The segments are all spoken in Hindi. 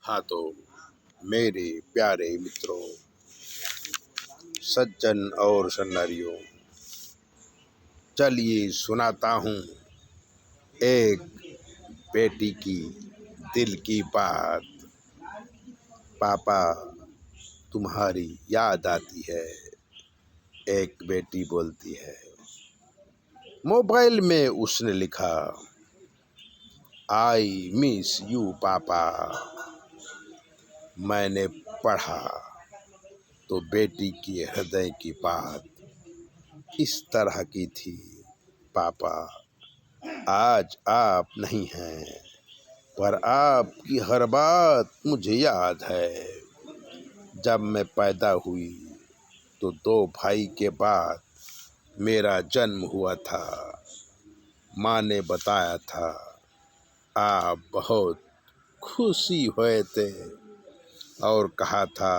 हाँ तो मेरे प्यारे मित्रों, सज्जन और सन्नारियों, चलिए सुनाता हूँ एक बेटी की दिल की बात। पापा तुम्हारी याद आती है, एक बेटी बोलती है। मोबाइल में उसने लिखा, आई मिस यू पापा। मैंने पढ़ा तो बेटी की हृदय की बात इस तरह की थी। पापा आज आप नहीं हैं, पर आपकी हर बात मुझे याद है। जब मैं पैदा हुई तो 2 भाई के बाद मेरा जन्म हुआ था। माँ ने बताया था आप बहुत खुशी हुए थे और कहा था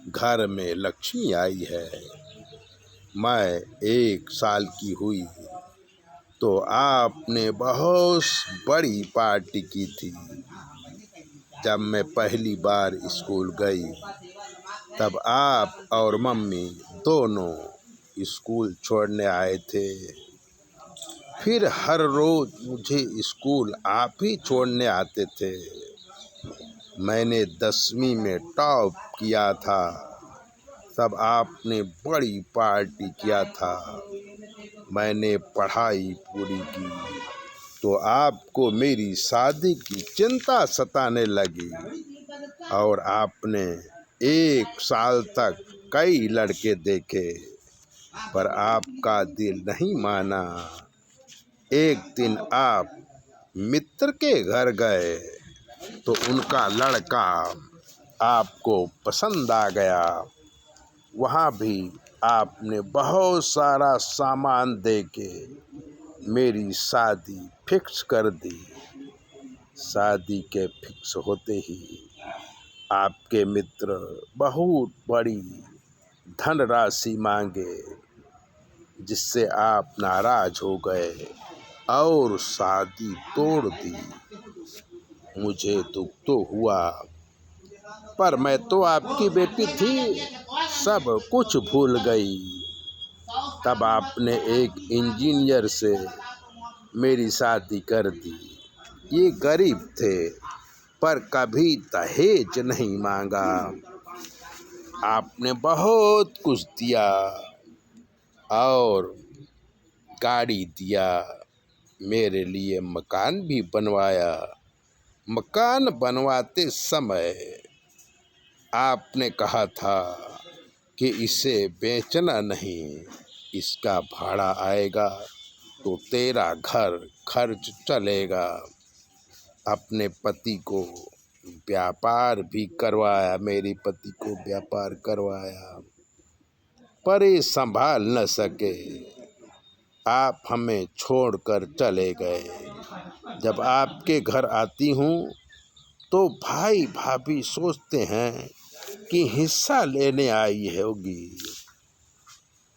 घर में लक्ष्मी आई है। मैं 1 साल की हुई तो आपने बहुत बड़ी पार्टी की थी। जब मैं पहली बार स्कूल गई तब आप और मम्मी दोनों स्कूल छोड़ने आए थे। फिर हर रोज मुझे स्कूल आप ही छोड़ने आते थे। मैंने 10वीं में टॉप किया था, तब आपने बड़ी पार्टी किया था। मैंने पढ़ाई पूरी की तो आपको मेरी शादी की चिंता सताने लगी और आपने 1 साल तक कई लड़के देखे, पर आपका दिल नहीं माना। एक दिन आप मित्र के घर गए तो उनका लड़का आपको पसंद आ गया। वहाँ भी आपने बहुत सारा सामान देके मेरी शादी फिक्स कर दी। शादी के फिक्स होते ही आपके मित्र बहुत बड़ी धनराशि मांगे, जिससे आप नाराज हो गए और शादी तोड़ दी। मुझे दुख तो हुआ, पर मैं तो आपकी बेटी थी, सब कुछ भूल गई। तब आपने एक इंजीनियर से मेरी शादी कर दी। ये गरीब थे पर कभी दहेज नहीं मांगा। आपने बहुत कुछ दिया और गाड़ी दिया, मेरे लिए मकान भी बनवाया। मकान बनवाते समय आपने कहा था कि इसे बेचना नहीं, इसका भाड़ा आएगा तो तेरा घर खर्च चलेगा। अपने पति को व्यापार भी करवाया, मेरे पति को व्यापार करवाया, पर ये संभाल न सके। आप हमें छोड़कर चले गए। जब आपके घर आती हूँ तो भाई भाभी सोचते हैं कि हिस्सा लेने आई होगी।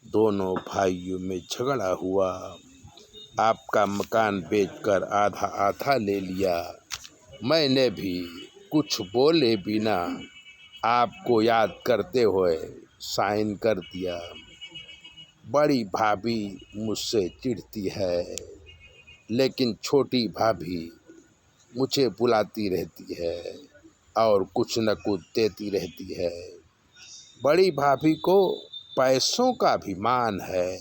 दोनों भाइयों में झगड़ा हुआ। आपका मकान बेचकर आधा आधा ले लिया। मैंने भी कुछ बोले बिना आपको याद करते हुए साइन कर दिया। बड़ी भाभी मुझसे चिढ़ती है, लेकिन छोटी भाभी मुझे बुलाती रहती है और कुछ न कुछ देती रहती है। बड़ी भाभी को पैसों का भी मान है,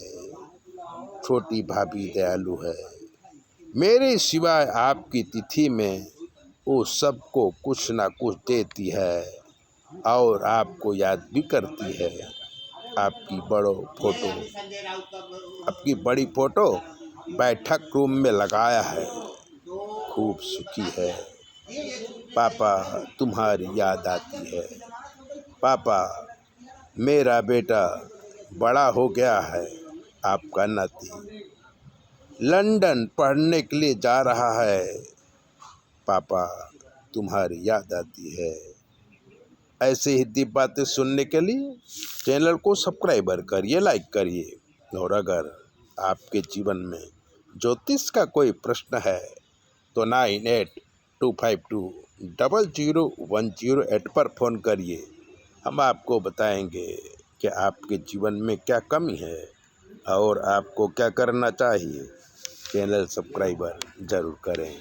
छोटी भाभी दयालु है। मेरे सिवाय आपकी तिथि में वो सबको कुछ न कुछ देती है और आपको याद भी करती है। आपकी बड़ी फोटो बैठक रूम में लगाया है, खूब सुखी है। पापा तुम्हारी याद आती है। पापा मेरा बेटा बड़ा हो गया है, आपका नाती लंदन पढ़ने के लिए जा रहा है। पापा तुम्हारी याद आती है। ऐसे ही दिव्य बातें सुनने के लिए चैनल को सब्सक्राइबर करिए, लाइक करिए। और अगर आपके जीवन में ज्योतिष का कोई प्रश्न है तो 7252001008 पर फ़ोन करिए। हम आपको बताएंगे कि आपके जीवन में क्या कमी है और आपको क्या करना चाहिए। चैनल सब्सक्राइबर ज़रूर करें।